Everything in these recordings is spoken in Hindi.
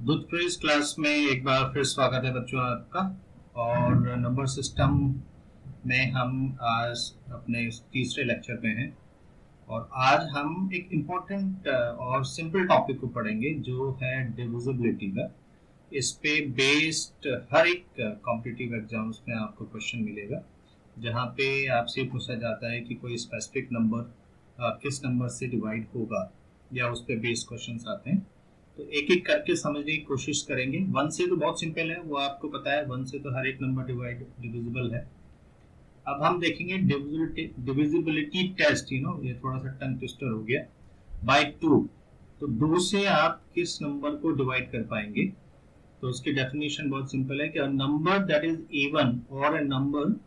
दूध क्विज क्लास में एक बार फिर स्वागत है बच्चों आपका। और नंबर सिस्टम में हम आज अपने तीसरे लेक्चर में हैं और आज हम एक इम्पोर्टेंट और सिंपल टॉपिक को पढ़ेंगे जो है डिविजिबिलिटी का। इस पे बेस्ड हर एक कॉम्पिटिटिव एग्जाम्स में आपको क्वेश्चन मिलेगा जहाँ पे आपसे पूछा जाता है कि कोई स्पेसिफिक नंबर किस नंबर से डिवाइड होगा या उस पे बेस्ड क्वेश्चंस आते हैं। तो एक एक करके समझने की कोशिश करेंगे। वन से तो बहुत सिंपल है, वो आपको पता है, वन से तो हर एक नंबर डिविजिबल है। अब हम देखेंगे डिविजिबिलिटी टेस्ट, ये थोड़ा सा टंग ट्विस्टर हो गया। बाय टू, तो दो से आप किस नंबर को डिवाइड कर पाएंगे? तो उसकी डेफिनेशन बहुत सिंपल है कि a number that is even और a number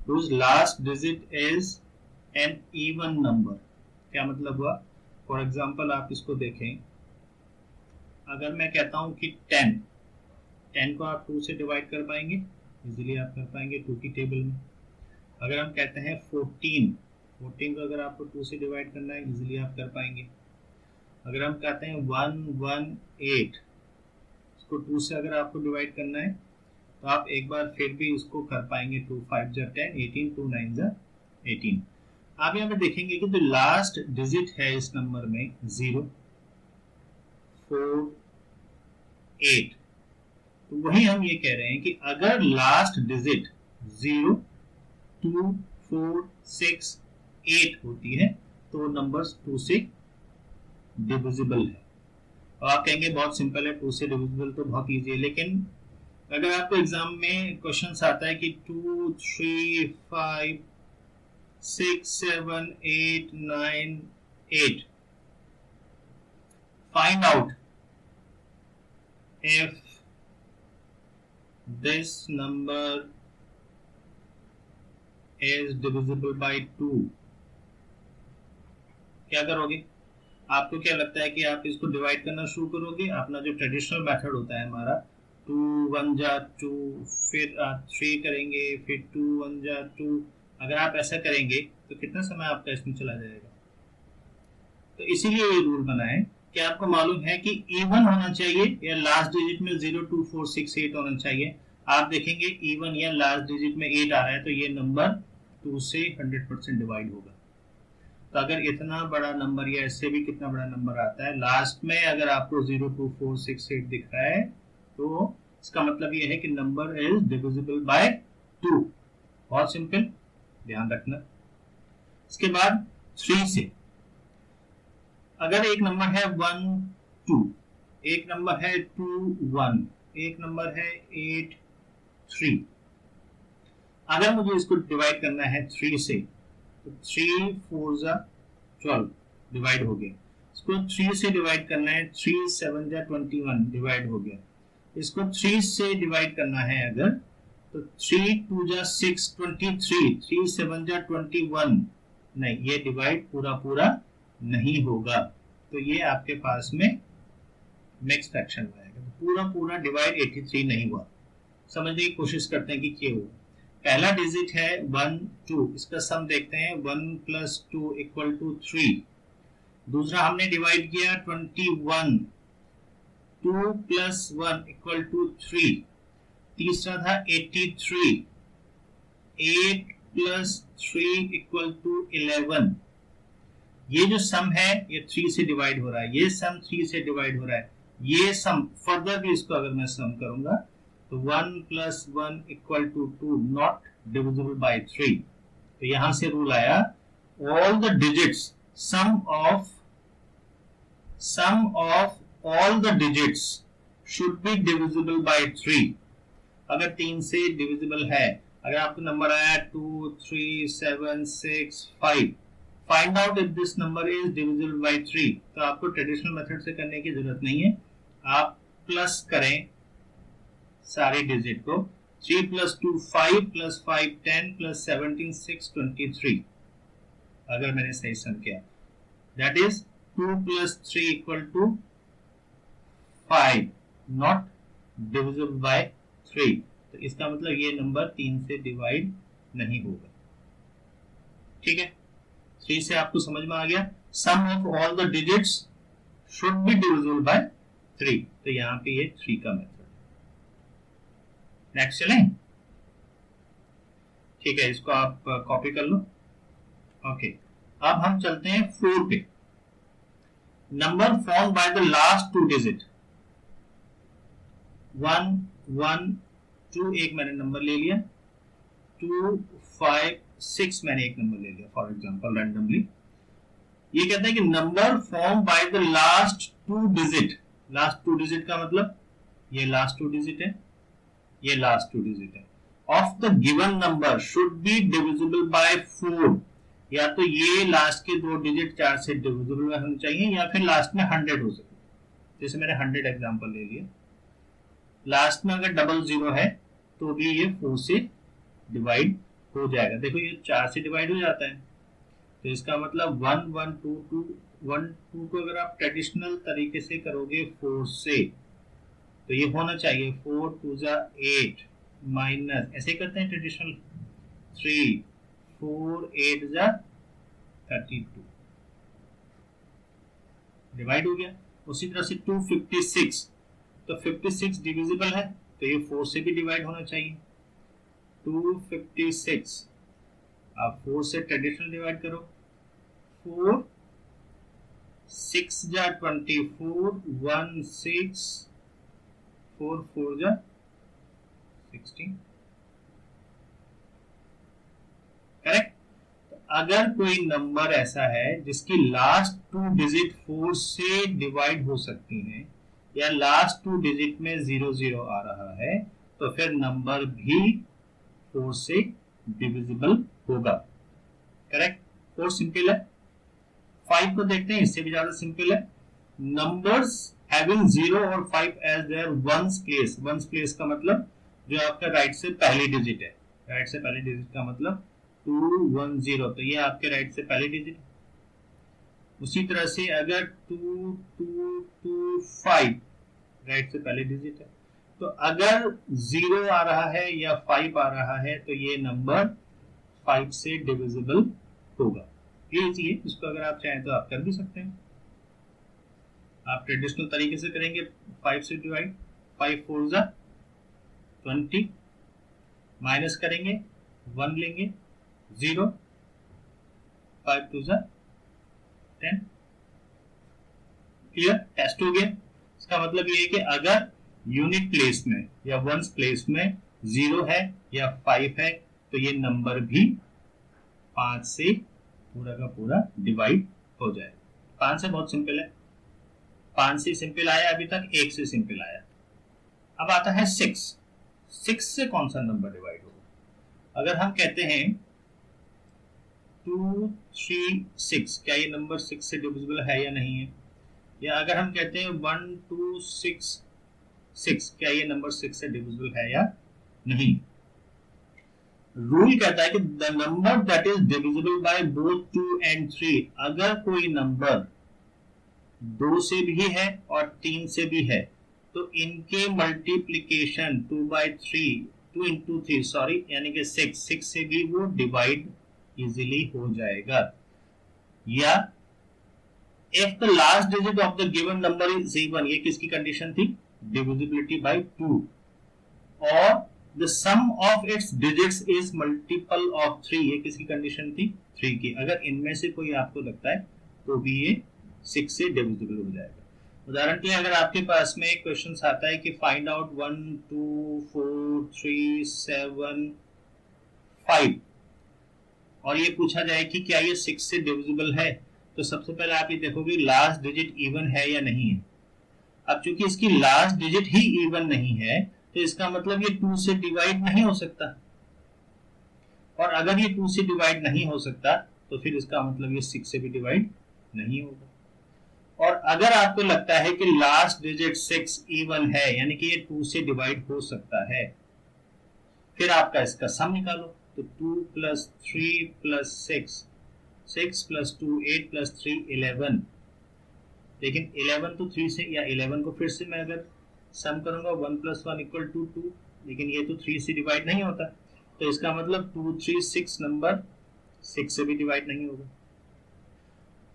whose last digit is an even number। क्या मतलब हुआ? फॉर एग्जाम्पल आप इसको देखें, अगर मैं कहता हूं कि 10 को आप 2 से डिवाइड कर पाएंगे, इजीली आप कर पाएंगे 2 की टेबल में। अगर हम कहते हैं 14 को अगर आपको 2 से डिवाइड करना है, इजीली आप कर पाएंगे। अगर हम कहते हैं 118, इसको 2 से अगर आपको डिवाइड करना है तो आप एक बार फिर भी उसको कर पाएंगे। 2 5 10, 18, 2 9 18। आप यहाँ पे देखेंगे कि जो लास्ट डिजिट है इस नंबर में 0 4 8, तो वही हम ये कह रहे हैं कि अगर लास्ट डिजिट 0 2 4 6 8 होती है तो नंबर्स 2 से डिविजिबल है। और आप कहेंगे बहुत सिंपल है, 2 से डिविजिबल तो बहुत इजी है। लेकिन अगर आपको एग्जाम में क्वेश्चन आता है कि 2 3 5 6 7 8 9 8, find out if this number is divisible by 2, क्या करोगे? आपको क्या लगता है कि आप इसको डिवाइड करना शुरू करोगे? अपना जो ट्रेडिशनल मेथड होता है हमारा, 2 1 जा 2, फिर 3 करेंगे, फिर 2 1 जा 2। अगर आप ऐसा करेंगे तो कितना समय आपका इसमें चला जाएगा? तो इसीलिए ये रूल बना है कि आपको मालूम है कि इवन होना चाहिए या लास्ट डिजिट में 0 2 4 6 8 होना चाहिए। आप देखेंगे इवन या लास्ट डिजिट में 8 आ रहा है तो ये नंबर 2 से 100% डिवाइड होगा। तो अगर इतना बड़ा नंबर या इससे भी कितना बड़ा नंबर आता है, लास्ट में अगर आपको 0 2 4 6 8 दिख रहा है तो इसका मतलब ये है कि नंबर इज डिविजिबल बाय 2। बहुत सिंपल, ध्यान रखना। इसके बाद 3 से, अगर एक नंबर है 1 2, एक नंबर है 2 1, एक नंबर है 8 3, अगर मुझे इसको डिवाइड करना है 3 से तो 3 4 जा 12 डिवाइड हो गया। इसको 3 से डिवाइड करना है, 3 7 जा 21 डिवाइड हो गया। इसको 3 से डिवाइड करना है अगर, तो 3 2 जा 6 23, 3 7 जा 21, नहीं, ये डिवाइड पूरा पूरा नहीं होगा। तो ये आपके पास में मिक्स फ्रैक्शन आएगा, पूरा पूरा डिवाइड 83 नहीं हुआ। समझने की कोशिश करते हैं कि क्या हुआ। पहला डिजिट है 1 2, इसका सम देखते हैं, 1 + 2 = 3। दूसरा हमने डिवाइड किया 21, 2 + 1 = 3। तीसरा था 83, 8 + 3 = 11। ये जो सम है ये 3 से डिवाइड हो रहा है, ये सम 3 से डिवाइड हो रहा है, ये सम फर्दर भी इसको अगर मैं सम करूंगा तो 1 + 1 = 2, नॉट डिविजिबल बाय 3। तो यहां से रूल आया, all the digits, sum of all the digits should be divisible by 3। अगर 3 से डिविजिबल है, अगर आपको नंबर आया 2 3 7 6 5, find out if this number is divisible by 3। तो आपको ट्रेडिशनल मेथड से करने की जरूरत नहीं है, आप प्लस करें सारे डिजिट को। 3 + 2 5 + 5 10 + 17 6 23, अगर मैंने सही सम किया, that is 2 + 3 = 5, not divisible by 3। तो इसका मतलब ये नंबर 3 से डिवाइड नहीं होगा। ठीक है, 3 से आपको समझ में आ गया। Sum of all the digits should be divisible by 3, तो यहाँ पे ये 3 का मेथड। नेक्स्ट चलें, ठीक है, इसको आप कॉपी कर लो। ओके, अब हम चलते हैं 4 पे। Number form by the last 2 digit, 1 1 2 एक मैंने नंबर ले लिया, 2 5 6 मैंने एक नंबर ले लिया फॉर एग्जांपल रैंडमली। ये कहता है कि number form by the last 2 digit. Last 2 digit का मतलब ये लास्ट 2 डिजिट है, ये लास्ट 2 डिजिट है, of the given number should be divisible bye 4। या तो ये लास्ट के 2 डिजिट 4 से डिविजिबल होने चाहिए या फिर लास्ट में 100 हो सके। जैसे मैंने 100 एग्जांपल ले लिया, लास्ट में अगर 00 है तो भी ये 4 से डिवाइड हो जाएगा। देखो ये 4 से डिवाइड हो जाता है, तो इसका मतलब 1 1 2 2 1 2 को अगर आप ट्रेडिशनल तरीके से करोगे 4 से, तो ये होना चाहिए 4 2 8 माइनस, ऐसे करते हैं ट्रेडिशनल, 3 4 8 32 डिवाइड हो गया। उसी तरह से 256, तो 56 डिविजिबल है तो ये 4 से भी डिवाइड होना चाहिए। 256 आप 4 से ट्रेडिशनल डिवाइड करो, 4 6 जा 24, 1 6 4 4 जा 16, करेक्ट। तो अगर कोई नंबर ऐसा है जिसकी लास्ट 2 डिजिट 4 से डिवाइड हो सकती हैं या लास्ट 2 डिजिट में 0 0 आ रहा है, तो फिर नंबर भी 4 से डिविजिबल होगा, करेक्ट। 4 सिंपल है। 5 को देखते हैं, इससे भी ज्यादा सिंपल है। नंबर्स हैविंग 0 और 5 as their ones place. Ones place का मतलब जो आपका राइट से पहली डिजिट है, राइट से पहली डिजिट का मतलब 210, तो ये आपके राइट से पहली डिजिट। उसी तरह से अगर 2 2 2 5 राइट से पहली डिजिट है, तो अगर 0 आ रहा है या 5 आ रहा है तो ये नंबर 5 से डिविजिबल होगा। ये इजी है, इसको अगर आप चाहें तो आप कर भी सकते हैं। आप ट्रेडिशनल तरीके से करेंगे 5 से डिवाइड, 5 4 जा 20, माइनस करेंगे 1 लेंगे 0, 5 2 जा 10। क्लियर, टेस्ट हो गया। इसका मतलब ये है कि अगर यूनिट प्लेस में या वंस प्लेस में 0 है या 5 है तो ये नंबर भी 5 से पूरा का पूरा डिवाइड हो जाएगा। 5 से बहुत सिंपल है, 5 से सिंपल आया अभी तक, 1 से सिंपल आया। अब आता है 6। 6 से कौन सा नंबर डिवाइड होगा? अगर हम कहते हैं 2 3 6, क्या ये नंबर 6 से डिविजिबल है या नहीं है? या अगर हम कहते हैं 1 2 6 6, क्या ये नंबर 6 से डिविजिबल है या नहीं? रूल कहता है कि the number that is divisible by both 2 and 3, अगर कोई नंबर 2 से भी है और 3 से भी है तो इनके मल्टीप्लीकेशन 2 इंटू 3 सॉरी यानी कि 6 से भी वो डिवाइड इजीली हो जाएगा। या if the last digit of the given number is even, ये किसकी कंडीशन थी? डिविजिबिलिटी बाय 2, और the sum of its digits is multiple of 3, ये किसकी कंडीशन थी? 3 की। अगर इनमें से कोई आपको लगता है तो भी ये 6 से डिविजिबल हो जाएगा। उदाहरण के लिए अगर आपके पास में एक क्वेश्चन आता है कि फाइंड आउट 1 2 4 3 7 5 और ये पूछा जाए कि क्या ये 6 से डिविजिबल है, तो सबसे पहले आप ये देखोगे लास्ट डिजिट इवन है या नहीं है। अब चूंकि इसकी लास्ट डिजिट ही इवन नहीं है तो इसका मतलब ये 2 से डिवाइड नहीं हो सकता, और अगर ये 2 से डिवाइड नहीं हो सकता तो फिर इसका मतलब ये 6 से भी डिवाइड नहीं होगा। और अगर आपको लगता है कि लास्ट डिजिट 6 इवन है यानी कि ये 2 से डिवाइड हो सकता है, फिर आपका इसका सम निकालो। तो 2 + 3 + 6, 6 + 2 8 + 3 11, लेकिन 11 तो 3 से, या 11 को फिर से मैं अगर सम करूंगा 1 + 1 = 2, लेकिन ये तो 3 से डिवाइड नहीं होता, तो इसका मतलब 2 3 6 नंबर 6 से भी डिवाइड नहीं होगा।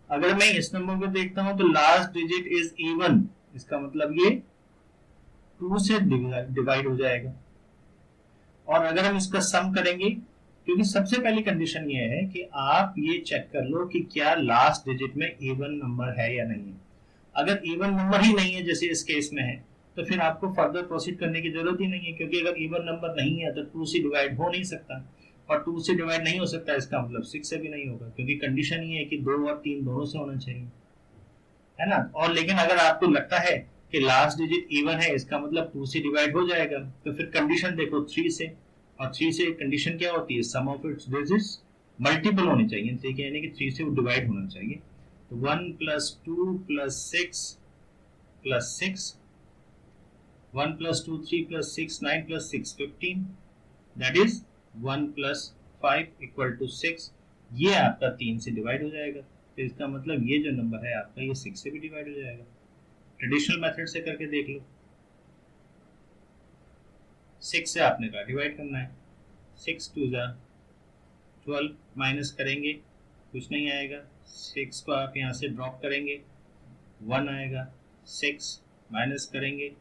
अगर मैं इस नंबर को देखता हूं तो लास्ट डिजिट इज इवन, इसका मतलब ये 2 से डिवाइड हो जाएगा। और अगर हम इसका सम करेंगे, क्योंकि सबसे पहली कंडीशन ये है कि आप ये चेक कर लो कि क्या लास्ट डिजिट में इवन नंबर है या नहीं है। अगर इवन नंबर ही नहीं है जैसे इस केस में है, तो फिर आपको फर्दर प्रोसीड करने की जरूरत ही नहीं है, क्योंकि अगर इवन नंबर नहीं है तो 2 से डिवाइड हो नहीं सकता, और 2 से डिवाइड नहीं हो सकता इसका मतलब 6 से भी नहीं होगा, क्योंकि कंडीशन ये है कि 2 और 3 दोनों से होना चाहिए, है ना। और लेकिन अगर आपको लगता है कि लास्ट डिजिट इवन है, इसका मतलब 2 से डिवाइड हो जाएगा, तो फिर कंडीशन देखो 3 से, और 3 से कंडीशन क्या होती है, सम ऑफ इट्स डिजिट्स मल्टीपल होने चाहिए, ठीक है, यानी कि 3 से वो डिवाइड होना चाहिए। तो 1 + 2 + 6 + 6, 1 + 2 3 + 6 9 + 6 15, दैट इज 1 + 5 = 6। ये आपका 3 से डिवाइड हो जाएगा, तो इसका मतलब ये जो नंबर है आपका ये 6 से भी डिवाइड हो जाएगा। ट्रेडिशनल मेथड से करके देख लो। 6 से आपने कहा डिवाइड करना है, 6 2 ज़ा 12, माइनस करेंगे कुछ नहीं आएगा, 6 को आप यहाँ से ड्रॉप करेंगे 1 आएगा, 6 माइनस करेंगे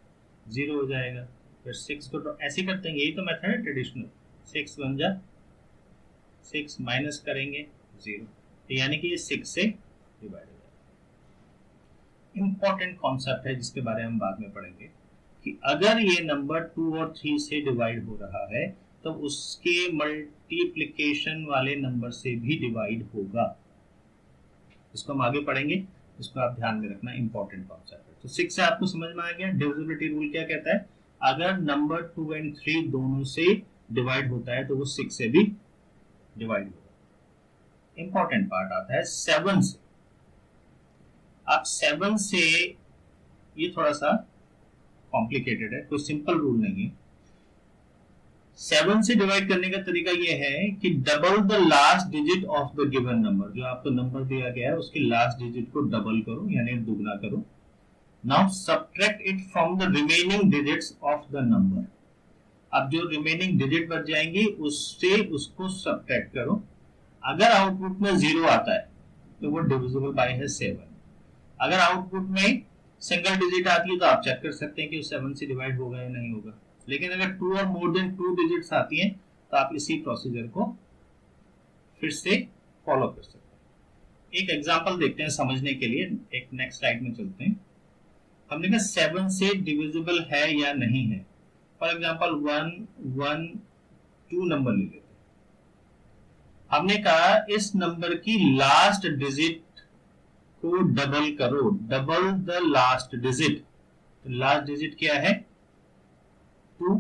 0 हो जाएगा, फिर 6 को ऐसे करते हैं, यही तो मेथड है ट्रेडिशनल। 6 1 ज़ा 6 माइनस करेंगे 0, तो यानी कि ये 6 से डिवाइड हो जाएगा। इंपॉर्टेंट कॉन्सेप्ट है जिसके बारे में हम बाद में पढ़ेंगे कि अगर ये नंबर 2 और 3 से डिवाइड हो रहा है तो उसके मल्टीप्लिकेशन वाले नंबर से भी डिवाइड होगा। इसको हम आगे पढ़ेंगे, इसको आप ध्यान में रखना, इंपॉर्टेंट कॉन्सेप्ट है। तो 6 से आपको समझ में आ गया डिविजिबिलिटी रूल क्या कहता है, अगर नंबर 2 और 3 दोनों से डिवाइड होता है तो वो 6 से भी डिवाइड होगा। इंपॉर्टेंट पार्ट आता है 7 से। अब 7 से ये थोड़ा सा कॉम्प्लिकेटेड है, कोई सिंपल रूल नहीं है। 7 से डिवाइड करने का तरीका ये है कि double the last digit of the given number, जो आपको नंबर दिया गया है उसके लास्ट डिजिट को डबल करो यानी दुगना करो। Now subtract it from the remaining digits of the number. अब जो रिमेनिंग डिजिट बच जाएंगे उससे उसको सब्ट्रैक्ट करो। अगर आउटपुट में 0 आता है तो वो डिविजिबल बाय है 7। अगर आउटपुट में सिंगल डिजिट आती है तो आप चेक कर सकते हैं कि 7 से डिवाइड होगा या नहीं होगा। लेकिन अगर 2 और मोर देन 2 डिजिट्स आती हैं तो आप इसी प्रोसीजर को फिर से फॉलो कर सकते हैं। एक एग्जांपल देखते हैं समझने के लिए, एक नेक्स्ट स्लाइड में चलते हैं। हमने कहा 7 से डिविजिबल है या नहीं है। फॉर एग्जांपल 1 1 2 नंबर ले लेते हैं। हमने कहा इस नंबर की लास्ट डिजिट को डबल करो, डबल द लास्ट डिजिट। तो लास्ट डिजिट क्या है 2,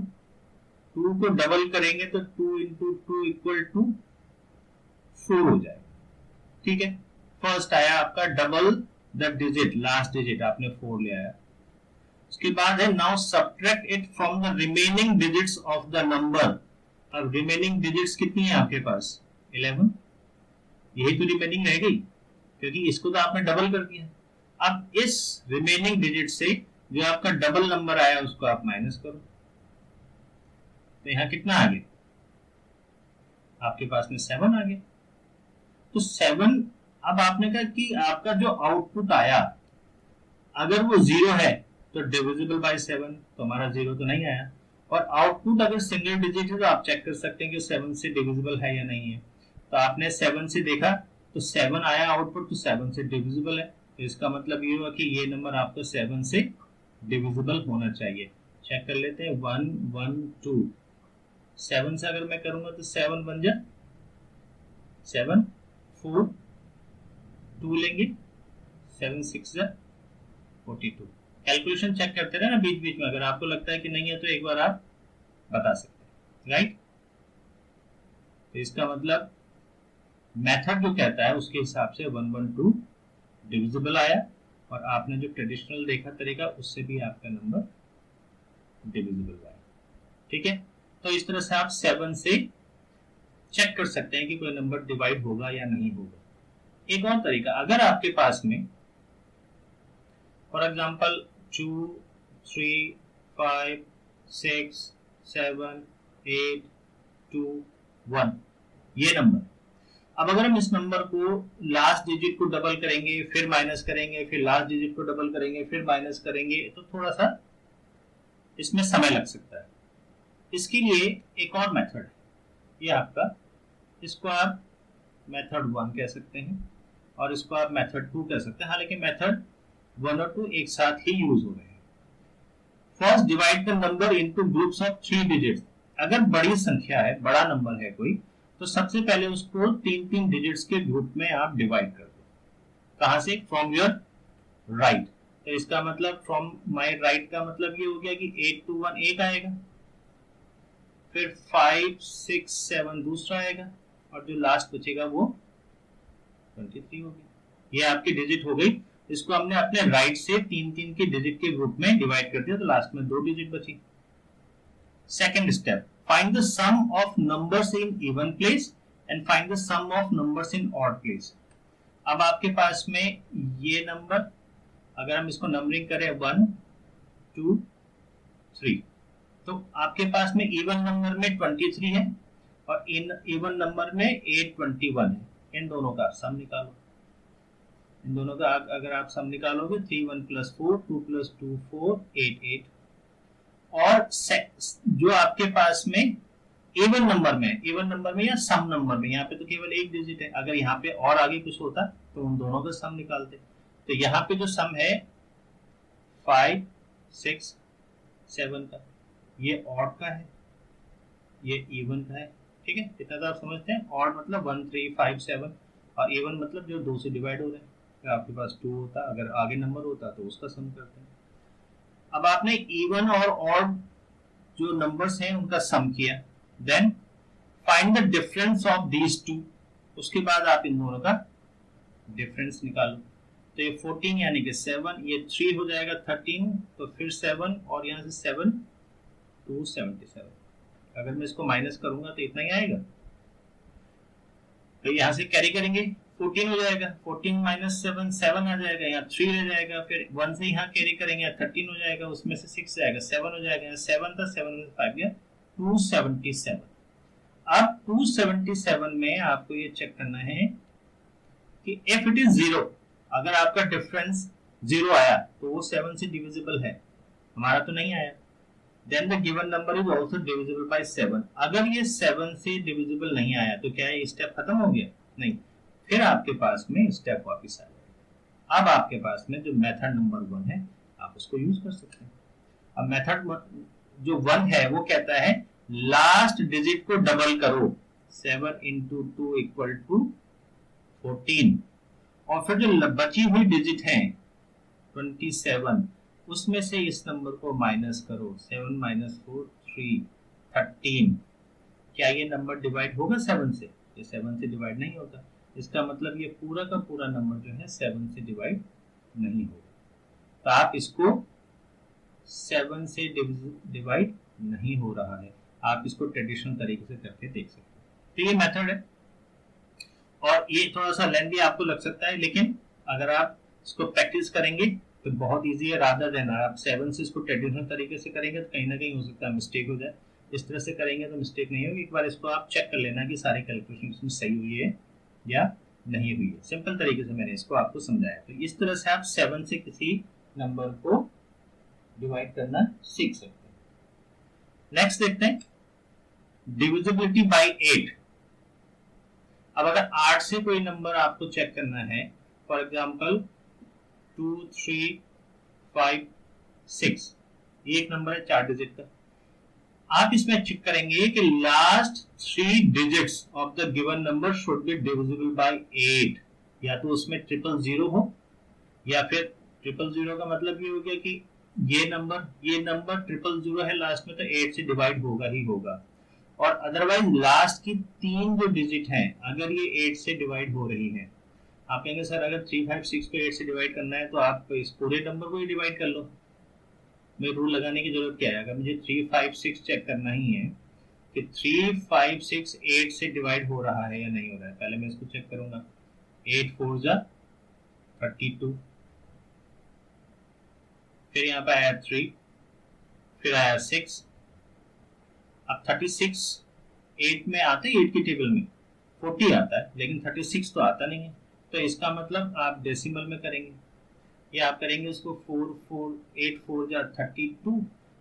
2 को डबल करेंगे तो 2 × 2 = 4 हो जाएगा, ठीक है। फर्स्ट आया आपका double the digit, last digit आपने 4 ले आया। उसके बाद है now subtract it from the remaining digits of the number. अब रिमेनिंग डिजिट्स कितनी है आपके पास 11, यही तो रिमेनिंग रह गई क्योंकि इसको तो आपने डबल कर दिया। अब इस रिमेनिंग डिजिट से जो आपका डबल नंबर आया उसको आप माइनस करो, तो यहां कितना आ गया आपके पास में 7 आ गया। तो 7, अब आपने कहा कि आपका जो आउटपुट आया अगर वो 0 है तो डिविजिबल बाय 7, तो हमारा 0 तो नहीं आया। और आउटपुट अगर सिंगल डिजिट है तो आप चेक कर सकते हैं कि 7 से डिविजिबल है या नहीं है। तो आपने 7 से देखा तो 7 आया आउटपुट, तो 7 से डिविजिबल है, तो इसका मतलब ये हुआ कि ये नंबर आपको 7 से डिविजिबल होना चाहिए। चेक कर लेते हैं 1 1 2। 7 से अगर मैं करूंगा तो 7 बन जा 7 4 2 लेंगे 7 6 जा 42। कैलकुलेशन चेक करते रहे ना बीच बीच में, अगर आपको लगता है कि नहीं है तो एक बार आप बता सकते हैं, राइट। तो इसका मतलब मेथड जो कहता है उसके हिसाब से 112 डिविजिबल आया, और आपने जो ट्रेडिशनल देखा तरीका उससे भी आपका नंबर डिविजिबल आया, ठीक है। तो इस तरह से आप 7 से चेक कर सकते हैं कि कोई नंबर डिवाइड होगा या नहीं होगा। एक और तरीका, अगर आपके पास में फॉर एग्जांपल 2 3 5 6 7 8 2 1 ये नंबर, अब अगर हम इस नंबर को लास्ट डिजिट को डबल करेंगे, फिर माइनस करेंगे, फिर लास्ट डिजिट को डबल करेंगे, फिर माइनस करेंगे, तो थोड़ा सा इसमें समय लग सकता है। इसके लिए एक और मेथड है, ये आपका, इसको आप मेथड 1 कह सकते हैं और इसको आप मेथड 2 कह सकते हैं। हालांकि मेथड 1 और 2 एक साथ ही यूज हो रहे हैं। First divide the number into groups of 3 digits. अगर बड़ी संख्या है, बड़ा नंबर है कोई, तो सबसे पहले उसको 3-3 डिजिट्स के ग्रुप में आप डिवाइड कर दो। कहां से? From your right. तो इसका मतलब फ्रॉम माय राइट का मतलब ये हो गया कि 8 to 1 एक आएगा, फिर 5 6 7 दूसरा आएगा, और जो लास्ट बचेगा वो 23 हो गया। ये आपकी डिजिट हो गई। इसको हमने अपने राइट से 3-3 के डिजिट के ग्रुप में डिवाइड कर दिया, तो लास्ट में 2 डिजिट बची। Second step, find the sum of numbers in even place and find the sum of numbers in odd place. अब आपके पास में ये नंबर, अगर हम इसको नंबरिंग करें 1 2 3, तो आपके पास में इवन नंबर में 23 है और इन इवन नंबर में 821 है। इन दोनों का सम निकालो। इन दोनों का अगर आप सम निकालोगे 3 1 + 4 2 + 2 4 8 8। और जो आपके पास में इवन नंबर में या सम नंबर में, यहाँ पे तो केवल एक डिजिट है, अगर यहाँ पे और आगे कुछ होता तो उन दोनों का सम निकालते। तो यहाँ पे जो सम है 5 6 7 का, ये ऑड का है, ये इवन का है। ठीक है, इतना तो आप समझते हैं। ऑड मतलब 1 3 5 7 और इवन मतलब जो 2 से डिवाइड हो रहे हैं। तो आपके पास 2 होता, अगर आगे नंबर होता तो उसका सम करते हैं। अब आपने इवन और ऑड जो नंबर्स हैं उनका सम किया, then find the difference of these two. उसके बाद आप इन दोनों का डिफरेंस निकालो। तो ये 14 यानी कि 7, ये 3 हो जाएगा 13, तो फिर 7 और यहाँ से 7 277। अगर मैं इसको माइनस करूंगा तो इतना ही आएगा। तो यहाँ से कैरी करेंगे 14 हो जाएगा, 14 - 7 7 आ जाएगा, यहाँ 3 रह जाएगा, फिर 1 से यहाँ कैरी करेंगे 13 हो जाएगा, उसमें से 6 जाएगा 7 हो जाएगा, 7 था 7 में 5 गया 277। अब 277 में आपको ये चेक करना है कि इफ इट इज 0, अगर आपका डिफरेंस 0 आया तो वो 7 से डिविजिबल है, हमारा तो नहीं आया। Then the given number is also divisible by 7। अगर ये 7 से डिविजिबल नहीं आया तो क्या ये स्टेप खत्म हो गया? नहीं, फिर आपके पास में स्टेप वापस आ जाएगा। अब आपके पास में जो मेथड नंबर 1 है आप उसको यूज कर सकते हैं। अब मेथड जो 1 है वो कहता है लास्ट डिजिट को डबल करो, 7 × 2 = 14, और फिर जो बची हुई डिजिट है 27, उसमें से इस नंबर को माइनस करो, 7 - 4 3 13। क्या ये नंबर डिवाइड होगा 7 से? ये 7 से डिवाइड नहीं होता। इसका मतलब ये पूरा का पूरा नंबर जो है 7 से डिवाइड नहीं होगा। तो आप इसको 7 से डिवाइड नहीं हो रहा है, आप इसको ट्रेडिशनल तरीके से करके देख सकते हैं। तो ये मेथड है और ये थोड़ा सा लेंथी आपको लग सकता है, लेकिन अगर आप इसको प्रैक्टिस करेंगे तो बहुत इजी है। रादर देन आप 7 से इसको ट्रेडिशनल तरीके से करेंगे तो कहीं ना कहीं हो सकता है मिस्टेक हो जाए। इस तरह से करेंगे तो मिस्टेक नहीं होगी। एक बार इसको आप चेक कर लेना कि सारी कैलकुलेशन इसमें सही हुई है या नहीं हुई है। सिंपल तरीके से मैंने इसको आपको समझाया। तो इस तरह से आप 7 से किसी नंबर को डिवाइड करना सीख सकते हैं। नेक्स्ट देखते हैं डिविजिबिलिटी बाय 8। अब अगर 8 से कोई नंबर आपको चेक करना है, फॉर एग्जाम्पल 2 3 5 6, ये एक नंबर है 4 डिजिट का। आप इसमें चेक करेंगे कि last 3 digits of the given number should be divisible by 8। या तो उसमें 000 हो, या फिर 000 का मतलब ये हो गया कि ये नंबर 000 है लास्ट में, तो 8 से डिवाइड होगा ही होगा। और अदरवाइज लास्ट की 3 जो डिजिट हैं अगर ये 8 से डिवाइड हो रही है, आप कहेंगे सर अगर 3 5 6 को 8 से डिवाइड करना है तो आप इस पूरे नंबर को ही डिवाइड कर लो, मैं रूल लगाने की जरूरत क्या है? अगर मुझे 3 5 6 चेक करना ही है कि 3 5 6 8 से डिवाइड हो रहा है या नहीं हो रहा है, पहले मैं इसको चेक करूंगा। 8 4 जा 32, फिर यहाँ पे आया 3, फिर आया 6। अब 36 8 में आते 8 की टेबल में, 40 आता है लेकिन 36 तो आता नहीं है। तो इसका मतलब आप डेसिमल में करेंगे, या आप करेंगे उसको 8 4 जा 32,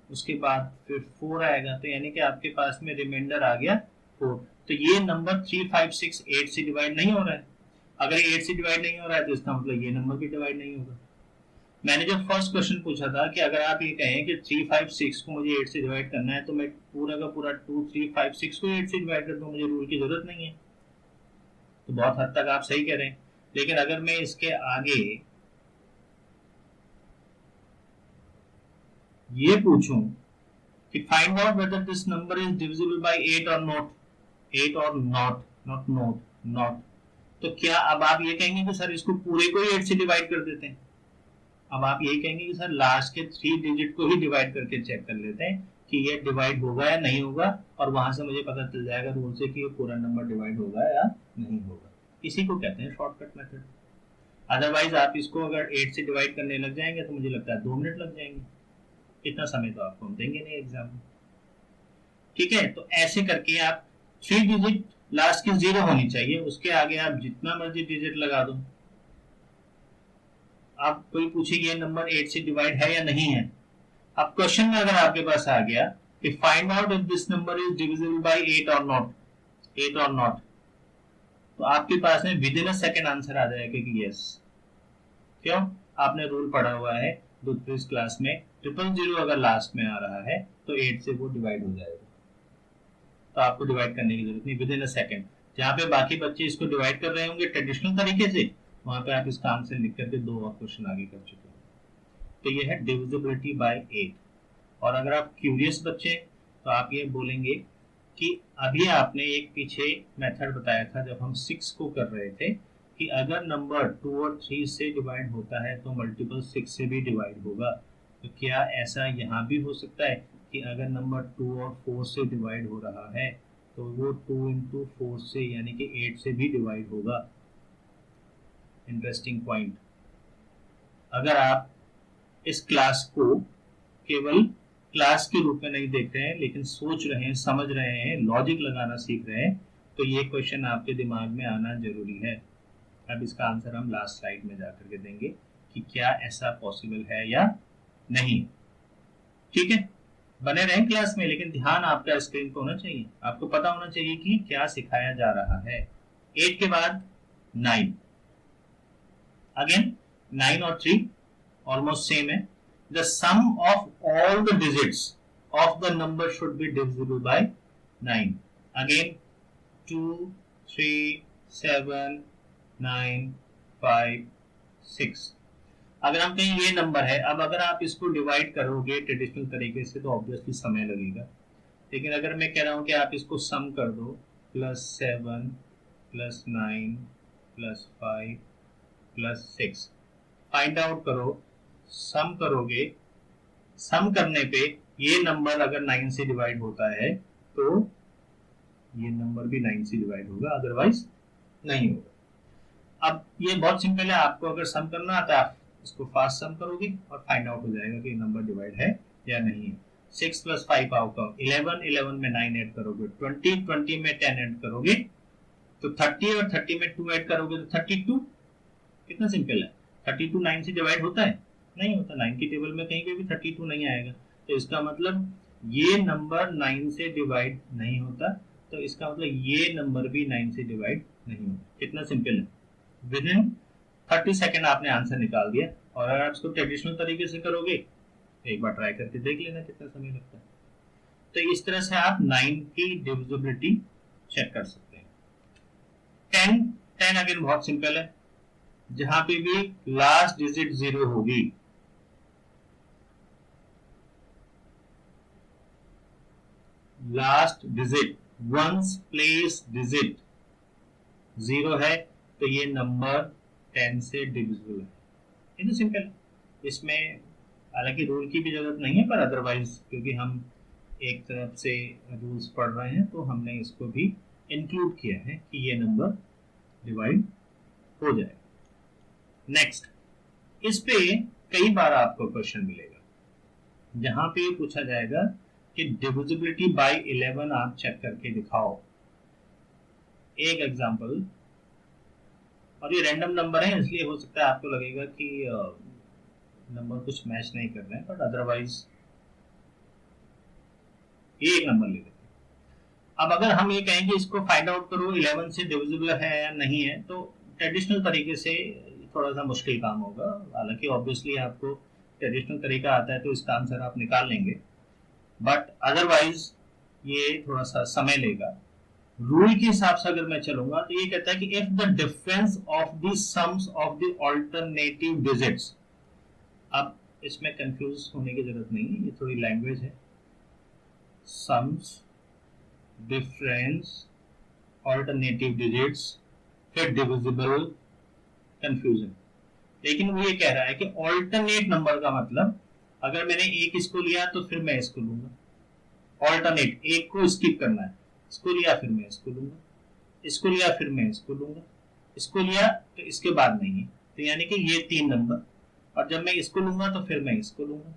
उसके बाद फिर 4 आएगा, तो यानी कि आपके पास में रिमाइंडर आ गया 4। तो ये नंबर 3 5 6 8 से डिवाइड नहीं हो रहा है। अगर 8 से डिवाइड नहीं हो रहा है तो इसका मतलब ये नंबर भी डिवाइड नहीं होगा। मैंने जब फर्स्ट क्वेश्चन पूछा था कि अगर आप ये कहें कि 3 5 6 को मुझे 8 से डिवाइड करना है, तो मैं पूरा का पूरा 2 3 5 6 को 8 से डिवाइड कर दूं, मुझे रूल की जरूरत नहीं है। तो बहुत हद तक आप सही कह रहे हैं। लेकिन अगर मैं इसके आगे ये पूछूं कि find out whether this number is divisible by 8 और नॉट, 8 और नॉट, तो क्या अब आप ये कहेंगे कि सर इसको पूरे को ही 8 से डिवाइड कर देते हैं? अब आप यही कहेंगे कि सर लास्ट के 3 डिजिट को ही डिवाइड करके चेक कर लेते हैं कि ये डिवाइड होगा या नहीं होगा, और वहां से मुझे पता चल जाएगा रूल से कि ये पूरा नंबर डिवाइड होगा या नहीं होगा। इसी को कहते हैं शॉर्टकट मेथड। अदरवाइज आप इसको अगर 8 से डिवाइड करने लग जाएंगे तो मुझे लगता है 2 मिनट लग जाएंगे। इतना समय तो आपको हम देंगे नहीं एग्जाम में। ठीक है, तो ऐसे करके आप 3 डिजिट लास्ट की 0 होनी चाहिए, उसके आगे आप जितना मर्जी डिजिट लगा दो। आप कोई पूछे ये नंबर 8 से डिवाइड है या नहीं है, अब क्वेश्चन में अगर आपके पास आ गया कि find out if this number is divisible by 8 और नॉट, तो आपके पास में within a second answer आ जाएगा कि यस। क्यों? आपने रूल पढ़ा हुआ है दूसरी क्लास में, 000 अगर लास्ट में आ रहा है तो 8 से वो डिवाइड हो जाएगा, तो आपको डिवाइड करने की जरूरत नहीं, विद इन अ सेकंड। जहां पे बाकी बच्चे इसको डिवाइड कर रहे होंगे ट्रेडिशनल तरीके से, वहां पे आप इसका आंसर लिख करके 2 और क्वेश्चन आगे कर चुके हैं। तो ये है डिविजिबिलिटी बाय 8। और अगर आप क्यूरियस बच्चे तो आप ये बोलेंगे कि अभी आपने एक पीछे मेथड बताया था जब हम 6 को कर रहे थे कि अगर नंबर 2 और 3 से डिवाइड होता है तो मल्टीपल 6 से भी डिवाइड होगा। तो क्या ऐसा यहाँ भी हो सकता है कि अगर नंबर 2 और 4 से डिवाइड हो रहा है तो वो 2 इंटू 4 से यानी कि 8 से भी डिवाइड होगा? Interesting point. अगर आप इस क्लास को केवल क्लास के रूप में नहीं देख रहे हैं लेकिन सोच रहे हैं, समझ रहे हैं, लॉजिक लगाना सीख रहे हैं, तो ये क्वेश्चन आपके दिमाग में आना जरूरी है। अब इसका आंसर हम लास्ट स्लाइड में जाकर के देंगे कि क्या ऐसा पॉसिबल है या नहीं। ठीक है, बने रहें क्लास में, लेकिन ध्यान आपका स्क्रीन पे होना चाहिए। आपको पता होना चाहिए कि क्या सिखाया जा रहा है। 8 के बाद 9, अगेन 9 और 3 ऑलमोस्ट सेम है। The sum of all the digits of the number should be divisible by 9. Again 2 3 7 9 5 6। अगर हम कहें ये नंबर है, अब अगर आप इसको डिवाइड करोगे ट्रेडिशनल तरीके से तो ऑब्वियसली समय लगेगा। लेकिन अगर मैं कह रहा हूं कि आप इसको सम कर दो, +7 +9 +5 +6, फाइंड आउट करो, सम करोगे, सम करने पे ये नंबर अगर 9 से डिवाइड होता है तो ये नंबर भी 9 से डिवाइड होगा, अदरवाइज नहीं होगा। अब ये बहुत सिंपल है, आपको अगर सम करना आता है आप इसको फास्ट सम करोगे और फाइंड आउट हो जाएगा कि नंबर डिवाइड है या नहीं है। 6 + 5 आउटकम 11, 11 में 9 ऐड करोगे 20, 20 में 10 ऐड करोगे तो 30, और 30 में 2 ऐड करोगे तो 32। कितना सिंपल है। 32 9 से डिवाइड होता है? नहीं होता। 9 की टेबल में कहीं पे भी 32 नहीं आएगा, तो इसका मतलब ये नंबर 9 से डिवाइड नहीं होता, तो इसका मतलब ये नंबर भी 9 से डिवाइड नहीं होता। कितना सिंपल है। विद इन 30 सेकेंड आपने आंसर निकाल दिया। और अगर आप इसको ट्रेडिशनल तरीके से करोगे तो एक बार ट्राई करके देख लेना कितना समय लगता है। तो इस तरह से आप 9 की डिविजिबिलिटी चेक कर सकते हैं। 10 अगेन बहुत सिंपल है, जहां पे भी लास्ट डिजिट 0 होगी, last digit ones place digit 0 है तो ये नंबर 10 से डिविजिबल है। ये तो सिंपल है, इसमें हालांकि रूल की भी जरूरत नहीं है, पर अदरवाइज क्योंकि हम एक तरफ से रूल्स पढ़ रहे हैं तो हमने इसको भी इंक्लूड किया है कि ये नंबर डिवाइड हो जाएगा। नेक्स्ट, इस पे कई बार आपको क्वेश्चन मिलेगा जहां पे पूछा जाएगा कि डिविजिबिलिटी बाय 11 आप चेक करके दिखाओ। एक एग्जांपल, और ये रैंडम नंबर है इसलिए हो सकता है आपको लगेगा कि नंबर कुछ मैच नहीं कर रहे हैं, बट अदरवाइज ये एक नंबर ले लेते हैं। अब अगर हम ये कहें कि इसको फाइंड आउट करो 11 से डिविजिबल है या नहीं है, तो ट्रेडिशनल तरीके से थोड़ा सा मुश्किल काम होगा। हालांकि ऑब्वियसली आपको ट्रेडिशनल तरीका आता है तो इसका आंसर आप निकाल लेंगे, बट अदरवाइज ये थोड़ा सा समय लेगा। रूल के हिसाब से अगर मैं चलूंगा तो ये कहता है कि if the difference of the sums of the alternative digits, अब इसमें कंफ्यूज होने की जरूरत नहीं है, ये थोड़ी लैंग्वेज है। सम्स, डिफरेंस, अल्टरनेटिव डिजिट्स, फिर डिविजिबल, कंफ्यूजन। लेकिन वो ये कह रहा है कि ऑल्टरनेट नंबर का मतलब, अगर मैंने एक इसको लिया तो फिर मैं इसको लूंगा। ऑल्टरनेट, एक को स्किप करना है, इसको लिया फिर मैं इसको लूंगा, इसको लिया फिर मैं इसको लूंगा, इसको लिया तो इसके बाद नहीं है, तो यानी कि ये 3 नंबर, और जब मैं इसको लूंगा तो फिर मैं इसको लूंगा,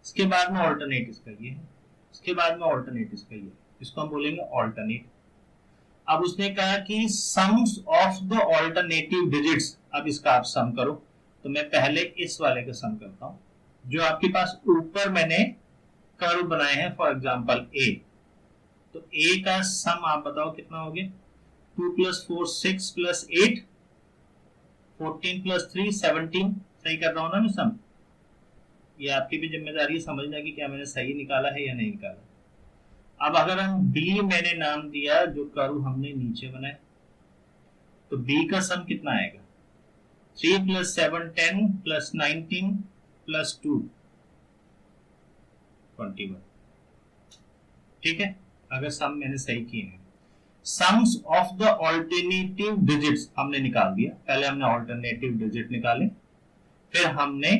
इसके बाद में ऑल्टरनेट इसका ये है, इसके बाद में ऑल्टरनेट इसका ये है, इसको हम बोलेंगे ऑल्टरनेट। अब उसने कहा कि sums of the alternative digits, अब इसका आप सम करो, तो मैं पहले इस वाले का सम करता हूं, जो आपके पास ऊपर मैंने कर्व बनाए हैं, फॉर एग्जांपल ए, तो ए का सम आप बताओ कितना हो गया? 2 + 4 6 + 8 14 + 3 17, सही कर रहा हूं ना मैं सम? ये आपकी भी जिम्मेदारी है समझना कि क्या मैंने सही निकाला है या नहीं निकाला। अब अगर हम बी मैंने नाम दिया जो कर्व हमने नीचे बनाया, तो बी का सम कितना आएगा? 3 + 7 10 + 19 + 2 21। ठीक है, अगर सम मैंने सही किए हैं। Sums of the alternative digits हमने निकाल दिया, पहले हमने ऑल्टरनेटिव डिजिट निकाले, फिर हमने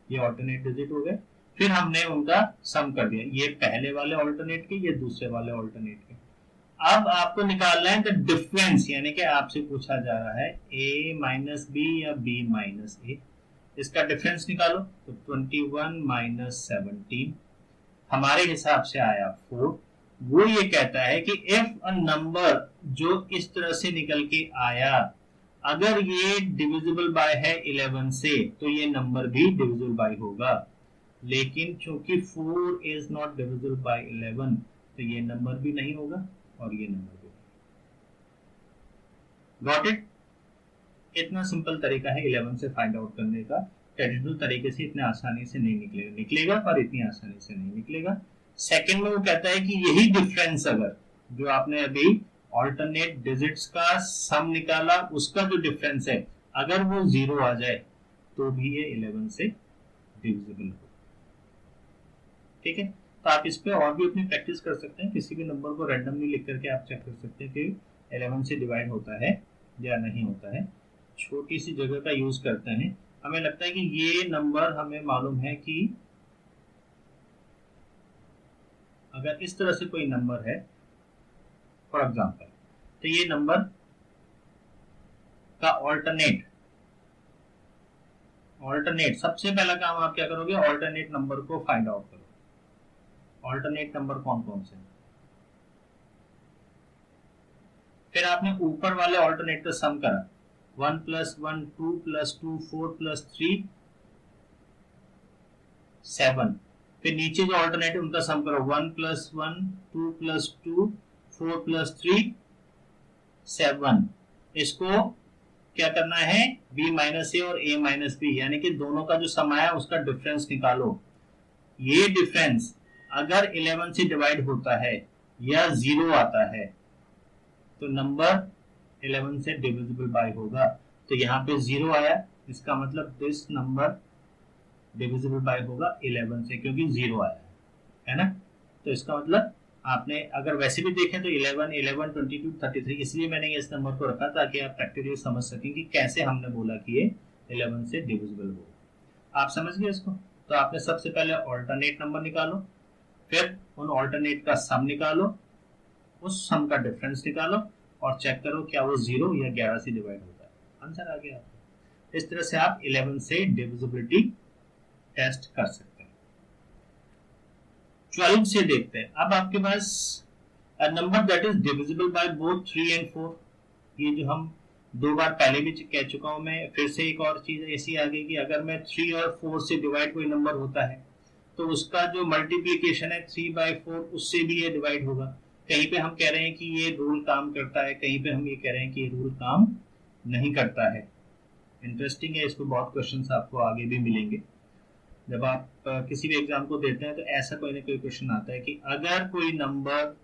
ये ऑल्टरनेट डिजिट हो गए, फिर हमने उनका सम कर दिया, ये पहले वाले ऑल्टरनेट के, ये दूसरे वाले ऑल्टरनेट के। अब आपको निकालना है द डिफरेंस, यानी कि आपसे पूछा जा रहा है a - b या b - a, इसका डिफरेंस निकालो, तो 21 - 17 हमारे हिसाब से आया 4। वो ये कहता है कि इफ अ नंबर जो इस तरह से निकल के आया, अगर ये डिविजिबल बाय है 11 से, तो ये नंबर भी डिविजिबल बाय होगा, लेकिन चूंकि 4 इज नॉट डिविजिबल बाय 11, तो ये नंबर भी नहीं होगा और ये नंबर भी नहीं। Got it? इतना सिंपल तरीका है 11 से फाइंड आउट करने का। ट्रेडिशनल तरीके से इतने आसानी से नहीं निकलेगा पर इतनी आसानी से नहीं निकलेगा। सेकंड में वो कहता है कि यही डिफरेंस, अगर जो आपने अभी ऑल्टरनेट डिजिट्स का सम निकाला उसका जो डिफरेंस है, अगर वो 0 आ जाए तो भी ये 11 से डिविजिबल हो। ठीक है, तो आप इस पे और भी अपनी प्रैक्टिस कर सकते हैं, किसी भी नंबर को रैंडमली लिख करके आप चेक कर सकते हैं कि 11 से डिवाइड होता है या नहीं होता है। छोटी सी जगह का यूज करते हैं। हमें लगता है कि ये नंबर हमें मालूम है कि अगर इस तरह से कोई नंबर है फॉर एग्जांपल, तो ये नंबर का ऑल्टरनेट सबसे पहला काम आप क्या करोगे? ऑल्टरनेट नंबर को फाइंड आउट करो। ऑल्टरनेट नंबर कौन कौन से? फिर आपने ऊपर वाले ऑल्टरनेट का सम करा, 1 + 1 2 + 2 4 + 3 7। फिर नीचे जो ऑल्टरनेट उनका सम करो, 1 + 1 2 + 2 4 + 3 7। इसको क्या करना है? b - a और a - b, यानी कि दोनों का जो सम आया उसका डिफरेंस निकालो। ये डिफरेंस अगर 11 से डिवाइड होता है या 0 आता है तो नंबर 11 से डिविजिबल बाय होगा। तो यहाँ पे 0 आया, इसका मतलब दिस नंबर डिविजिबल बाय होगा 11 से, क्योंकि 0 आया है ना। तो इसका मतलब आपने अगर वैसे भी देखें तो 11 11 22 33, इसलिए मैंने इस नंबर को रखा ताकि आप प्रैक्टिकली समझ सकें कि कैसे हमने बोला कि ये 11 से डिविजिबल हो। आप समझ गए इसको? तो आपने सबसे पहले ऑल्टरनेट नंबर निकालो, फिर उन ऑल्टरनेट का सम निकालो, उस सम का डिफरेंस निकालो और चेक करो क्या वो 0 या 11 से डिवाइड होता है। आंसर आ गया आपको। इस तरह से आप 11 से डिविजिबिलिटी टेस्ट कर सकते हैं। 12 से देखते हैं। अब आपके पास A number that is divisible by both 3 and 4, ये जो हम दो बार पहले भी कह चुका हूं मैं, फिर से एक और चीज ऐसी आ गई कि अगर मैं 3 और 4 से डिवाइड कोई नंबर होता है तो उसका जो मल्टीप्लीकेशन है 3/4 उससे भी ये डिवाइड होगा। कहीं पे हम कह रहे हैं कि ये रूल काम करता है, कहीं पे हम ये कह रहे हैं कि ये रूल काम नहीं करता है। इंटरेस्टिंग है, इस पर बहुत क्वेश्चंस आपको आगे भी मिलेंगे। जब आप किसी भी एग्जाम को देते हैं तो ऐसा कोई ना कोई क्वेश्चन आता है कि अगर कोई नंबर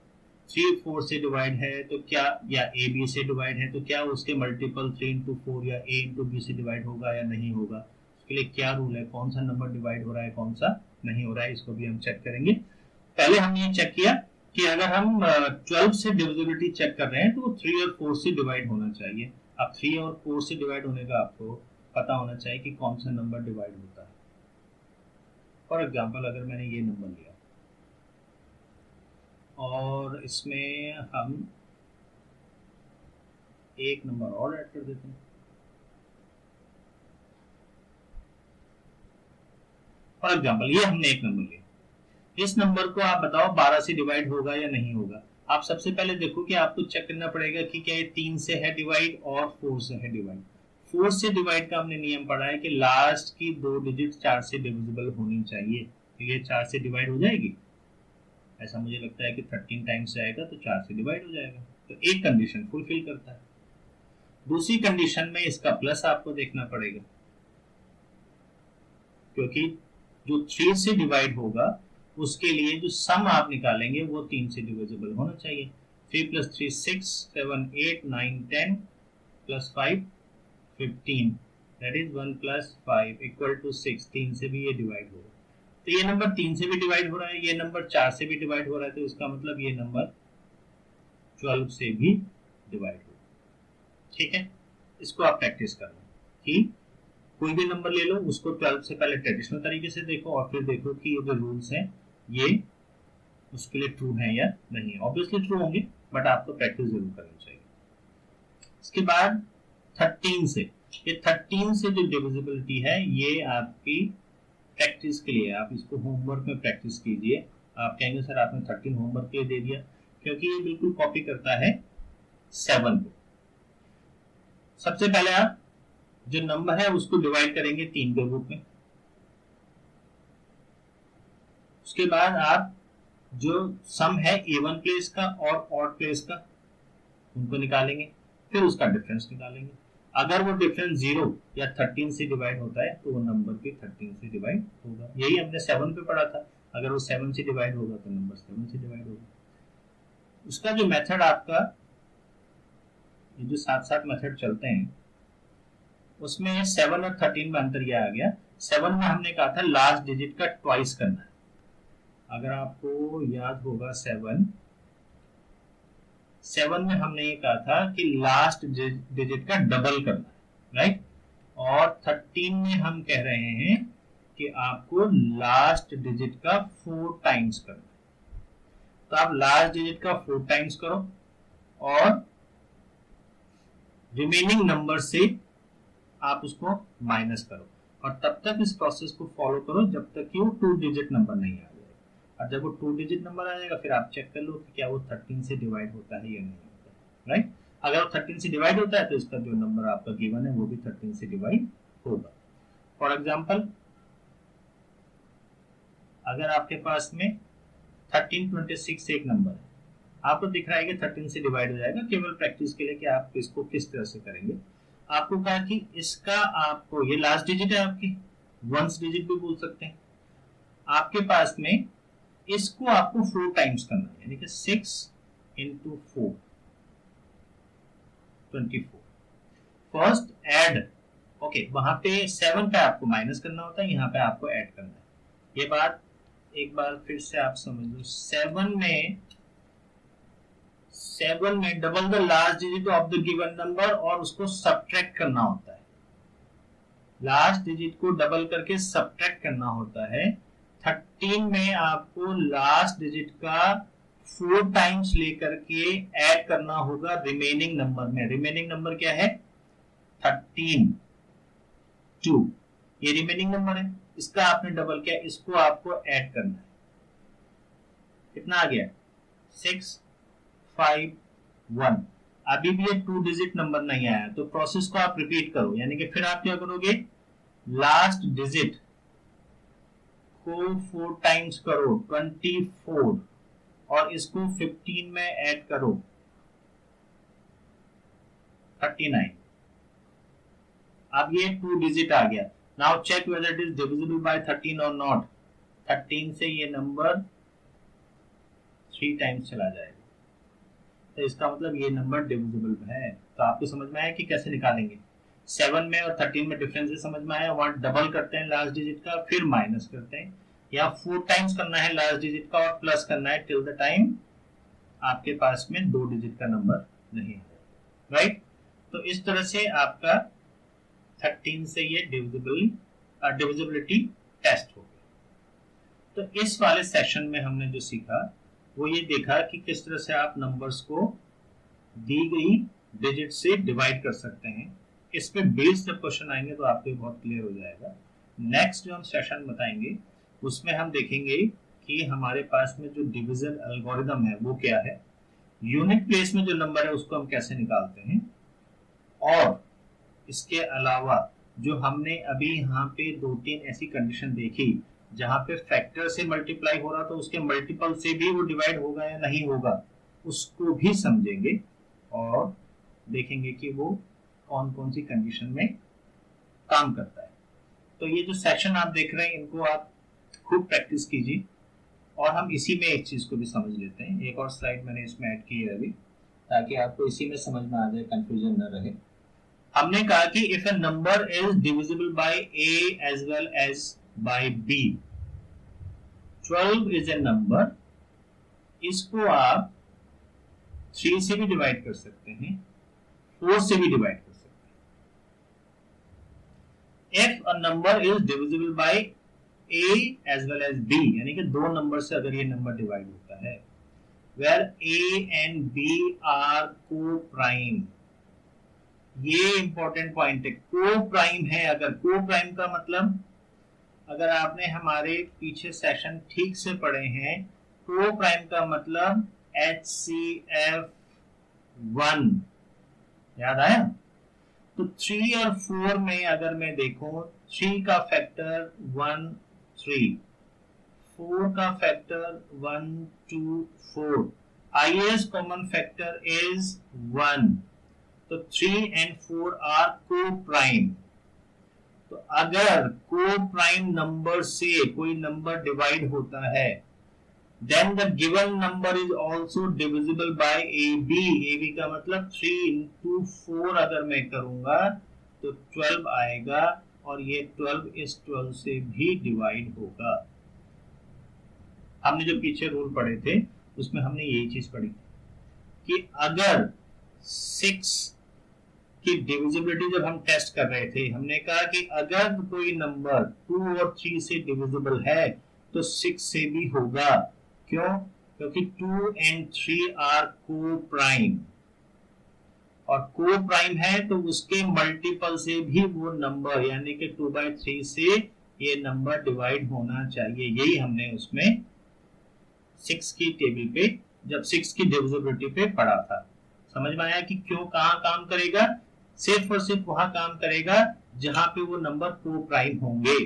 3-4 से डिवाइड है तो क्या, या ए बी से डिवाइड है तो क्या उसके मल्टीपल 3/4 या a/b से डिवाइड होगा या नहीं होगा, उसके लिए क्या रूल है, कौन सा नंबर डिवाइड हो रहा है कौन सा नहीं हो रहा है, इसको भी हम चेक करेंगे। पहले हमने ये चेक किया कि अगर हम 12 से डिविजिबिलिटी चेक कर रहे हैं तो 3 और 4 से डिवाइड होना चाहिए। अब 3 और 4 से डिवाइड होने का आपको पता होना चाहिए कि कौन सा नंबर डिवाइड होता है। फॉर एग्जाम्पल अगर मैंने ये नंबर लिया और इसमें हम एक नंबर और ऐड कर देते हैं, फॉर एग्जाम्पल ये हमने एक नंबर लिया, इस नंबर को आप बताओ 12 से डिवाइड होगा या नहीं होगा। आप सबसे पहले देखो कि आपको चेक करना पड़ेगा कि क्या ये 3 से है डिवाइड और 4 से है डिवाइड। 4 से डिवाइड का हमने नियम पढ़ा है कि लास्ट की 2 डिजिट 4 से डिविजिबल होनी चाहिए, तो ये 4 से डिवाइड हो जाएगी। ऐसा मुझे लगता है कि 13 टाइम्स जाएगा तो 4 से डिवाइड हो जाएगा, तो एक कंडीशन फुलफिल करता है। दूसरी कंडीशन में इसका प्लस आपको देखना पड़ेगा, क्योंकि जो 3 से डिवाइड होगा उसके लिए जो सम आप निकालेंगे वो 3 से डिविजिबल होना चाहिए। 3 + 3 6, 7 8 9 10 + 5 15, दैट इज 1 + 5 = 6। 3 से भी ये डिवाइड होगा, तो ये नंबर 3 से भी डिवाइड हो रहा है, ये नंबर 4 से भी डिवाइड हो रहा है, तो इसका मतलब ये नंबर 12 से भी डिवाइड होगा। ठीक है, इसको आप प्रैक्टिस करना कि कोई भी नंबर ले लो, उसको 12 से पहले ट्रेडिशनल तरीके से देखो और फिर देखो कि ये जो रूल्स हैं ये उसके लिए ट्रू है या नहीं। ऑब्वियसली ट्रू होंगे, बट आपको प्रैक्टिस जरूर करनी चाहिए। इसके बाद 13 से, ये 13 से जो डिविजिबिलिटी है ये आपकी प्रैक्टिस के लिए, आप इसको होमवर्क में प्रैक्टिस कीजिए। आप कहेंगे सर आपने 13 होमवर्क के लिए दे दिया, क्योंकि ये बिल्कुल कॉपी करता है 7 को। सबसे पहले आप जो नंबर है उसको डिवाइड करेंगे 3 के रूप में, उसके बाद आप जो सम है इवन प्लेस का और ऑड प्लेस का उनको निकालेंगे, फिर उसका डिफरेंस निकालेंगे। अगर वो डिफरेंस 0 या 13 से डिवाइड होता है तो वो नंबर भी 13 से डिवाइड होगा। यही हमने 7 पे पढ़ा था, अगर वो 7 से डिवाइड होगा तो नंबर 7 से डिवाइड होगा। उसका जो मेथड आपका, ये जो साथ साथ मेथड चलते हैं उसमें 7 और 13 में अंतर यह आ गया, 7 में हमने कहा था लास्ट डिजिट का ट्वाइस करना है। अगर आपको याद होगा 7 में हमने ये कहा था कि लास्ट डिजिट का डबल करना है, राइट। और 13 में हम कह रहे हैं कि आपको लास्ट डिजिट का 4 टाइम्स करना है। तो आप लास्ट डिजिट का 4 टाइम्स करो और रिमेनिंग नंबर से आप उसको माइनस करो, और तब तक इस प्रोसेस को फॉलो करो जब तक कि वो 2 डिजिट नंबर नहीं आ जाए। और जब वो 2 डिजिट नंबर आ जाएगा फिर आप चेक कर लो कि क्या वो 13 से डिवाइड होता है या नहीं होता है, राइट। अगर वो 13 से डिवाइड होता है तो इसका जो नंबर आपका गिवन है वो भी 13 से डिवाइड होगा। फॉर एग्जाम्पल अगर आपके पास में 1326 एक नंबर है, आपको दिख रहा है कि 13 से डिवाइड हो जाएगा, केवल प्रैक्टिस के लिए कि आप इसको किस तरह से करेंगे। आपको कहा कि इसका आपको, ये लास्ट डिजिट है आपकी, वंस डिजिट भी बोल सकते हैं, आपके पास में इसको आपको 4 टाइम्स करना है, यानी कि 6 × 4 24। फर्स्ट ऐड, ओके, वहां पे 7 पे आपको माइनस करना होता है, यहाँ पे आपको ऐड करना है। ये बात एक बार फिर से आप समझ लो, 7 में double the last digit of the given number और उसको सब्ट्रैक्ट करना होता है। लास्ट डिजिट को डबल करके सब्ट्रैक्ट करना होता है। 13 में आपको लास्ट डिजिट का 4 टाइम्स लेकर के ऐड करना होगा रिमेनिंग नंबर में। रिमेनिंग नंबर क्या है? 13 2, ये रिमेनिंग नंबर है, इसका आपने डबल किया, इसको आपको ऐड करना है। कितना आ गया? 6 5 1। अभी भी ये 2 डिजिट नंबर नहीं आया, तो प्रोसेस को आप रिपीट करो, यानी कि फिर आप क्या करोगे, लास्ट डिजिट को 4 टाइम्स करो 24 और इसको 15 में ऐड करो 39। अब ये 2 डिजिट आ गया। Now check whether it is divisible by 13 और नॉट। 13 से ये नंबर 3 टाइम्स चला जाएगा, तो इसका मतलब ये नंबर डिविजिबल है। तो आपको समझ में आया कि कैसे निकालेंगे। 7 में और 13 में डिफरेंस समझ में आया। वहां डबल करते हैं लास्ट डिजिट का, फिर माइनस करते हैं, या 4 टाइम्स करना है लास्ट डिजिट का और प्लस करना है टिल द टाइम आपके पास में 2 डिजिट का नंबर नहीं है, राइट। तो इस तरह से आपका 13 से ये डिविजिबिलिटी टेस्ट हो गया। तो इस वाले सेशन में हमने जो सीखा वो ये देखा कि किस तरह से आप नंबर्स को दी गई डिजिट से डिवाइड कर सकते हैं। इस पे बेस्ड जब क्वेश्चन आएंगे तो आपको बहुत क्लियर हो जाएगा। नेक्स्ट जो हम सेशन बताएंगे उसमें हम देखेंगे कि हमारे पास में जो डिवीजन एल्गोरिदम है वो क्या है, यूनिट प्लेस में जो नंबर है उसको हम कैसे निकालते हैं, और इसके अलावा जो हमने अभी यहाँ पे 2-3 ऐसी कंडीशन देखी जहां पे फैक्टर से मल्टीप्लाई हो रहा तो उसके मल्टीपल से भी वो डिवाइड होगा या नहीं होगा, उसको भी समझेंगे और देखेंगे कि वो कौन कौन सी कंडीशन में काम करता है। तो ये जो सेशन आप देख रहे हैं इनको आप खूब प्रैक्टिस कीजिए, और हम इसी में एक चीज को भी समझ लेते हैं। एक और स्लाइड मैंने इसमें ऐड की है अभी, ताकि आपको इसी में समझ में आ जाए, कंफ्यूजन न रहे। हमने कहा कि if a number is divisible by a as well as by b, 12 is a number, इसको आप 3 से भी डिवाइड कर सकते हैं, 4 से भी डिवाइड कर सकते हैं। If a number is divisible by a as well as b, यानी कि 2 नंबर से अगर ये नंबर डिवाइड होता है, where a and b are coprime, ये इंपॉर्टेंट पॉइंट है, को प्राइम है। अगर को प्राइम का मतलब, अगर आपने हमारे पीछे सेशन ठीक से पढ़े हैं, को प्राइम का मतलब HCF 1, याद आया। तो 3 और 4 में अगर मैं देखूं, 3 का फैक्टर 1 3, 4 का factor 1 2 4, highest common factor is 1, तो 3 and 4 आर को प्राइम। तो अगर को प्राइम नंबर से कोई नंबर डिवाइड होता है, then the given number is also divisible by AB। AB का मतलब 3 into 4 अगर मैं करूंगा तो 12 आएगा, और ये 12 इस 12 से भी डिवाइड होगा। हमने जो पीछे रूल पढ़े थे उसमें हमने यही चीज पढ़ी कि अगर 6 की डिविजिबिलिटी जब हम टेस्ट कर रहे थे, हमने कहा कि अगर कोई नंबर 2 और 3 से डिविजिबल है तो 6 से भी होगा। क्यों? क्योंकि 2 and 3 आर को प्राइम, और को प्राइम है तो उसके मल्टीपल से भी वो नंबर, यानी कि 2/3 से ये नंबर डिवाइड होना चाहिए। यही हमने उसमें 6 की टेबल पे, जब 6 की डिविजिबिलिटी पे पढ़ा था। समझ में आया कि क्यों, कहां काम करेगा? सिर्फ और सिर्फ वहां काम करेगा जहां पे वो नंबर को प्राइम होंगे।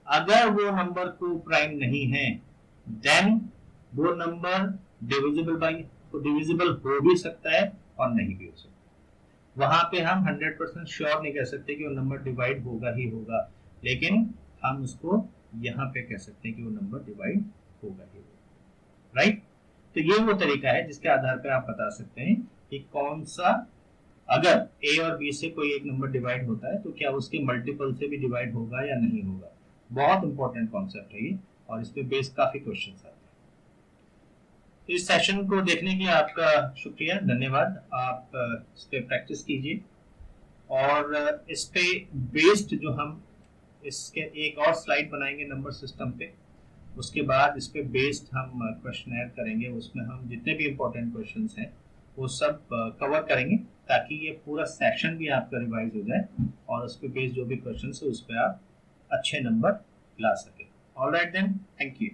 अगर वो नंबर को प्राइम नहीं है, देन वो नंबर डिविजिबल हो भी सकता है और नहीं भी हो सकता। वहां पे हम 100% श्योर नहीं कह सकते कि वो नंबर डिवाइड होगा ही होगा, लेकिन हम उसको यहाँ पे कह सकते हैं कि वो नंबर डिवाइड होगा ही होगा, राइट। तो ये वो तरीका है जिसके आधार पर आप बता सकते हैं कि कौन सा, अगर A और B से कोई एक नंबर डिवाइड होता है तो क्या उसके मल्टीपल से भी डिवाइड होगा या नहीं होगा। बहुत इंपॉर्टेंट कॉन्सेप्ट है ये, और इस पे बेस्ड काफी क्वेश्चंस आते हैं। तो इस सेशन को देखने के लिए आपका शुक्रिया, धन्यवाद। आप इस पे प्रैक्टिस कीजिए, और इस पे बेस्ड जो हम इसके एक और स्लाइड बनाएंगे नंबर सिस्टम पे, उसके बाद इस पे बेस्ड हम क्वेश्चन ऐड करेंगे। उसमें हम जितने भी इंपॉर्टेंट क्वेश्चंस हैं वो सब कवर करेंगे, ताकि ये पूरा सेशन भी आपका रिवाइज हो जाए और उस पे बेस्ड जो भी क्वेश्चंस है उस पे आप अच्छे नंबर ला सके। Alright then, thank you.